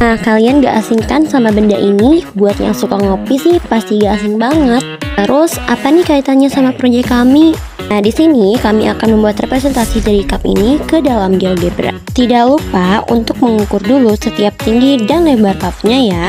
Nah, kalian gak asing kan sama benda ini? Buat yang suka ngopi sih pasti gak asing banget. Terus, apa nih kaitannya sama proyek kami? Nah, di sini kami akan membuat representasi dari cup ini ke dalam GeoGebra. Tidak lupa untuk mengukur dulu setiap tinggi dan lebar cupnya ya.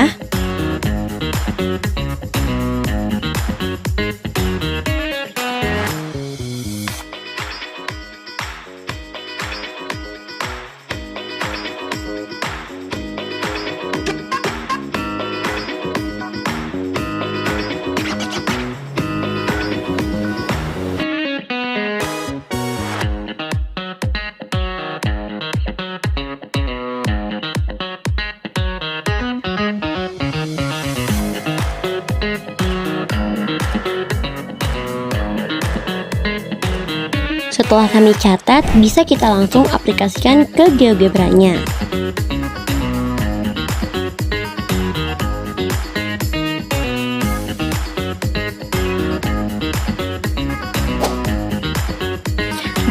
Setelah kami catat, bisa kita langsung aplikasikan ke GeoGebra-nya.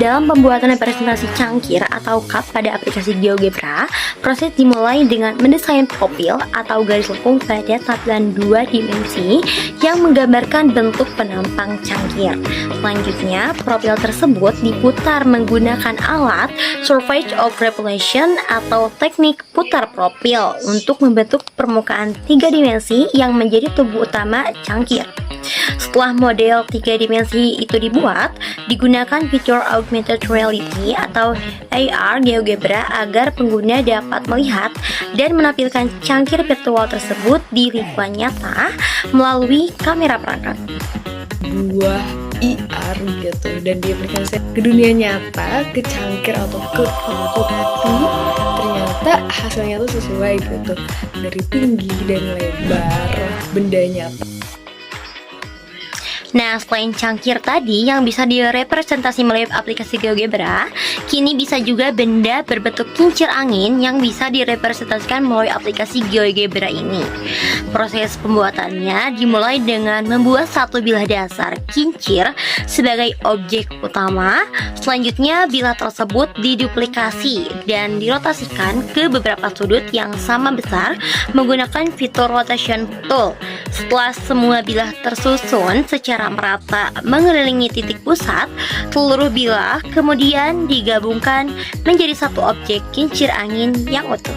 Dalam pembuatan representasi cangkir atau cup pada aplikasi GeoGebra, proses dimulai dengan mendesain profil atau garis lengkung pada tampilan 2 dimensi yang menggambarkan bentuk penampang cangkir. Selanjutnya, profil tersebut diputar menggunakan alat Surface of Revolution atau teknik putar profil untuk membentuk permukaan 3 dimensi yang menjadi tubuh utama cangkir. Setelah model 3 dimensi itu dibuat, digunakan fitur Augmented Reality atau AR GeoGebra agar pengguna dapat melihat dan menampilkan cangkir virtual tersebut di lingkungan nyata melalui kamera perangkat. Buah IR gitu, dan diaplikasikan ke dunia nyata, ke cangkir atau ke kopi, ternyata hasilnya tuh sesuai gitu, dari tinggi dan lebar benda nyata. Nah, selain cangkir tadi yang bisa direpresentasi melalui aplikasi GeoGebra, kini bisa juga benda berbentuk kincir angin yang bisa direpresentasikan melalui aplikasi GeoGebra ini. Proses pembuatannya dimulai dengan membuat satu bilah dasar kincir sebagai objek utama. Selanjutnya, bilah tersebut diduplikasi dan dirotasikan ke beberapa sudut yang sama besar menggunakan fitur rotation tool. Setelah semua bilah tersusun secara merata mengelilingi titik pusat, seluruh bilah kemudian digabungkan menjadi satu objek kincir angin yang utuh.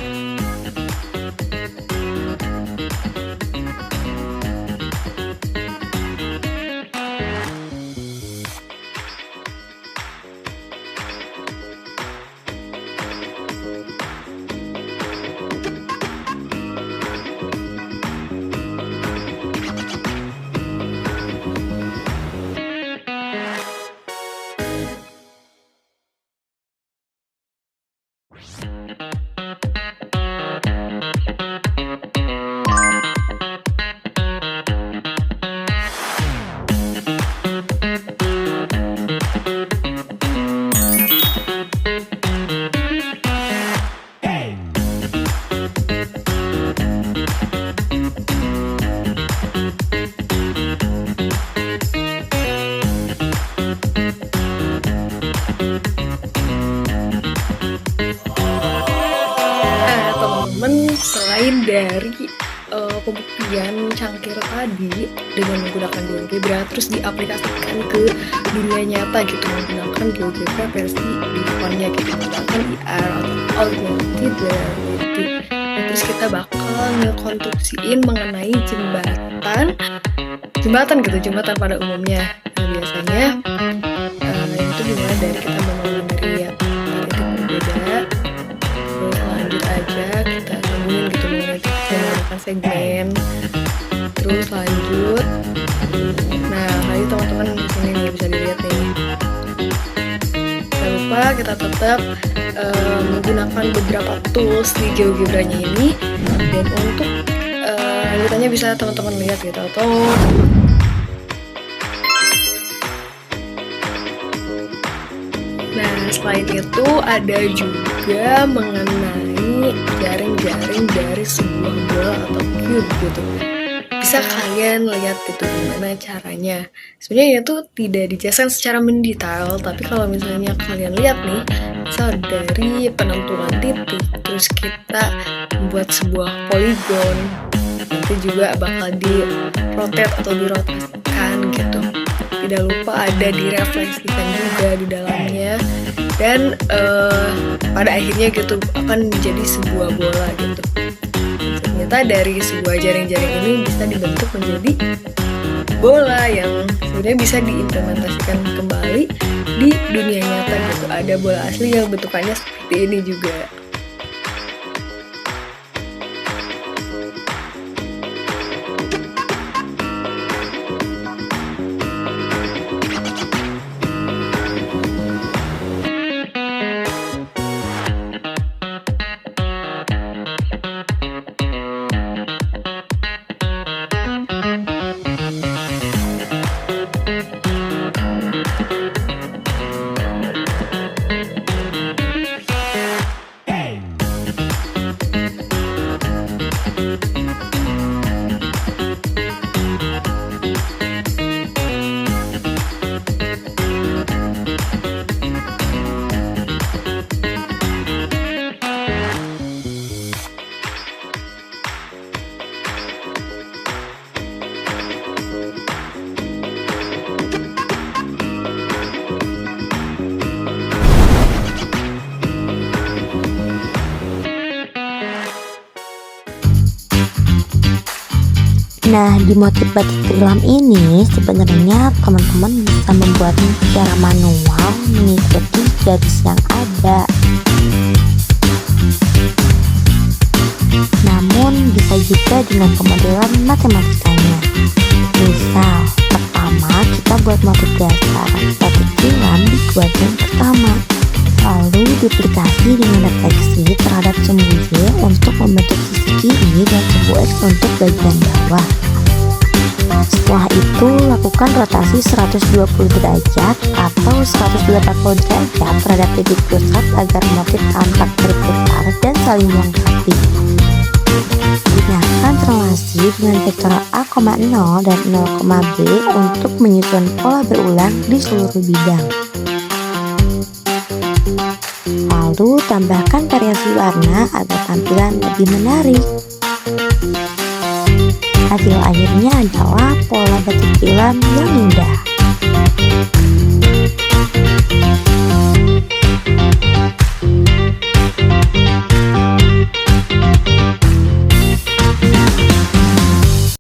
Selain dari pembuktian cangkir tadi dengan menggunakan GeoGebra, terus diaplikasikan ke dunia nyata gitu, menggunakan GeoGebra versi defaultnya gitu, menggunakan IR atau Augmented Reality. Nah, terus kita bakal ngekonstruksiin mengenai jembatan pada umumnya. Nah, biasanya itu dimulai dari kita membangun dari titik berbeda, terus lanjut aja kita sambungin gitu menggunakan segmen, terus lanjut. Nah, tadi teman-teman di sini nih bisa dilihat nih. Jangan lupa kita tetap menggunakan beberapa tools di GeoGebra-nya ini, dan untuk lanjutannya bisa teman-teman lihat gitu, atau nah, selain itu ada juga mengenai jaring-jaring dari sebuah bola atau cube gitu. Bisa bisa kalian lihat gitu gimana caranya. Sebenarnya itu tidak dijelaskan secara mendetail, tapi kalau misalnya kalian lihat nih, misal dari penentuan titik, terus kita membuat sebuah poligon, nanti juga bakal di-rotate atau dirotasikan gitu. Tidak lupa ada direfleksikan juga di dalamnya, dan pada akhirnya gitu akan menjadi sebuah bola gitu. Ternyata dari sebuah jaring-jaring ini bisa dibentuk menjadi bola yang sebenarnya bisa diimplementasikan kembali di dunia nyata gitu. Ada bola asli yang bentukannya seperti ini juga. Nah, di motif batik tilam ini sebenarnya teman-teman bisa membuatnya secara manual mengikuti garis yang ada. Namun bisa juga dengan pemodelan matematikanya. Misal, pertama kita buat motif dasar batik tilam di kuadran pertama, lalu duplikasi dengan refleksi terhadap sumbu Y untuk membentuk sisi kiri dan sumbu X untuk bagian bawah. Setelah itu lakukan rotasi 120 derajat atau 180 derajat terhadap titik pusat agar motif tampak berputar dan saling melengkapi. Gunakan relasi dengan vektor A,0 dan 0,B untuk menyusun pola berulang di seluruh bidang. Lalu tambahkan variasi warna agar tampilan lebih menarik. Hasil akhirnya adalah pola batik tilam yang indah.